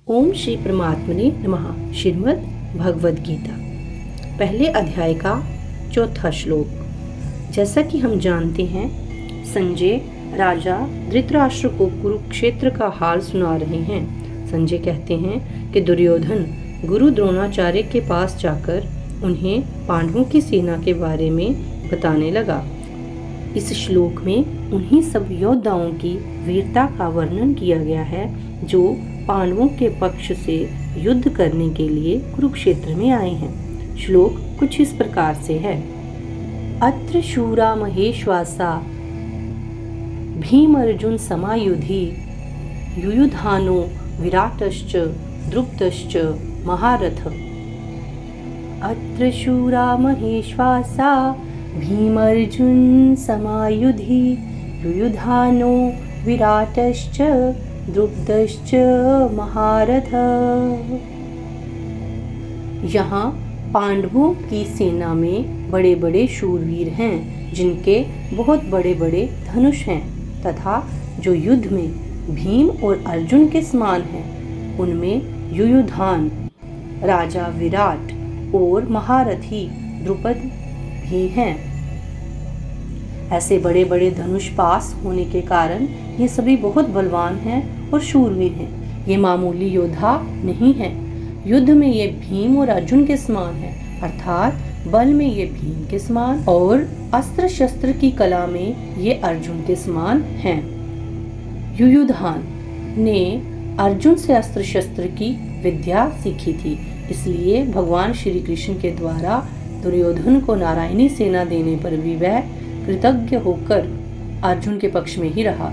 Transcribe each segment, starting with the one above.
ओम श्री परमात्मने नमः। श्रीमद् भगवद गीता पहले अध्याय का चौथा श्लोक। जैसा कि हम जानते हैं, संजय राजा धृतराष्ट्र को कुरुक्षेत्र का हाल सुना रहे हैं। संजय कहते हैं कि दुर्योधन गुरु द्रोणाचार्य के पास जाकर उन्हें पांडवों की सेना के बारे में बताने लगा। इस श्लोक में उन्हीं सब योद्धाओं की वीरता का वर्णन किया गया है जो पांडवों के पक्ष से युद्ध करने के लिए कुरुक्षेत्र में आए हैं। श्लोक कुछ इस प्रकार से है। अत्र शूरा महेश्वासा भीम अर्जुन समायुधि युयुधानो विराटश्च द्रुपदश्च महारथ। अत्र शूरा महेश्वासा भीम अर्जुन समायुधि युयुधानो विराटश्च द्रुपदश्च महारथ। यहाँ पांडवों की सेना में बड़े बड़े शूरवीर हैं जिनके बहुत बड़े बड़े धनुष हैं तथा जो युद्ध में भीम और अर्जुन के समान हैं। उनमें युयुधान, राजा विराट और महारथी द्रुपद भी हैं। ऐसे बड़े बड़े धनुष पास होने के कारण ये सभी बहुत बलवान हैं और शूरवीर हैं। ये मामूली योद्धा नहीं हैं। युद्ध में ये भीम और अर्जुन के समान हैं, अर्थात बल में ये भीम के समान और अस्त्र शस्त्र की कला में ये अर्जुन के समान हैं। युयुधान ने अर्जुन से अस्त्र शस्त्र की विद्या सीखी थी, इसलिए भगवान श्री कृष्ण के द्वारा दुर्योधन को नारायणी सेना देने पर भी वह कृतज्ञ होकर अर्जुन के पक्ष में ही रहा,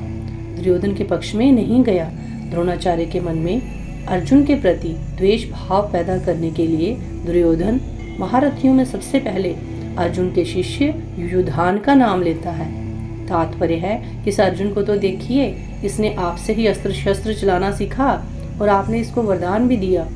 दुर्योधन के पक्ष में नहीं गया। द्रोणाचार्य के मन में अर्जुन के प्रति द्वेष भाव पैदा करने के लिए दुर्योधन महारथियों में सबसे पहले अर्जुन के शिष्य युयुधान का नाम लेता है। तात्पर्य है कि इस अर्जुन को तो देखिए, इसने आपसे ही अस्त्र शस्त्र चलाना सीखा और आपने इसको वरदान भी दिया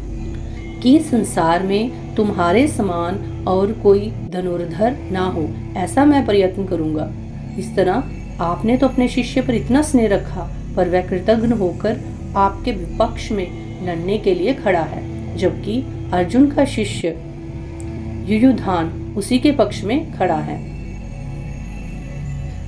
कि संसार में तुम्हारे समान और कोई धनुर्धर ना हो, ऐसा मैं प्रयत्न करूंगा। इस तरह आपने तो अपने शिष्य पर इतना स्नेह रखा, पर वह कृतज्ञ होकर आपके विपक्ष में लड़ने के लिए खड़ा है, जबकि अर्जुन का शिष्य युयुधान उसी के पक्ष में खड़ा है।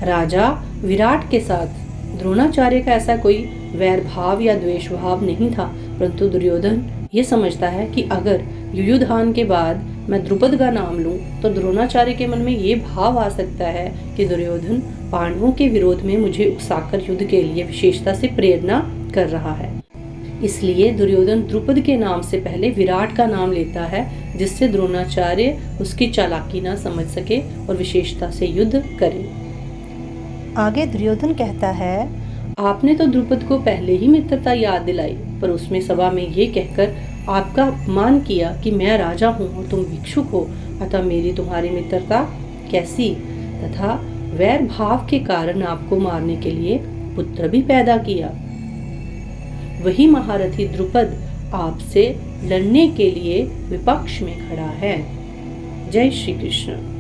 राजा विराट के साथ द्रोणाचार्य का ऐसा कोई वैर भाव या द्वेष भाव नहीं था, परंतु दुर्योधन ये समझता है कि अगर युयुधान के बाद मैं द्रुपद का नाम लूं तो द्रोणाचार्य के मन में ये भाव आ सकता है कि दुर्योधन पांडवों के विरोध में मुझे उकसाकर युद्ध के लिए विशेषता से प्रेरणा कर रहा है। इसलिए दुर्योधन द्रुपद के नाम से पहले विराट का नाम लेता है, जिससे द्रोणाचार्य उसकी चालाकी ना समझ सके और विशेषता से युद्ध करे। आगे दुर्योधन कहता है, आपने तो द्रुपद को पहले ही मित्रता याद दिलाई, पर उसमें सभा में ये कहकर आपका अपमान किया कि मैं राजा हूँ और तुम भिक्षुक हो, अतः मेरी तुम्हारी मित्रता कैसी, तथा वैर भाव के कारण आपको मारने के लिए पुत्र भी पैदा किया। वही महारथी द्रुपद आपसे लड़ने के लिए विपक्ष में खड़ा है। जय श्री कृष्ण।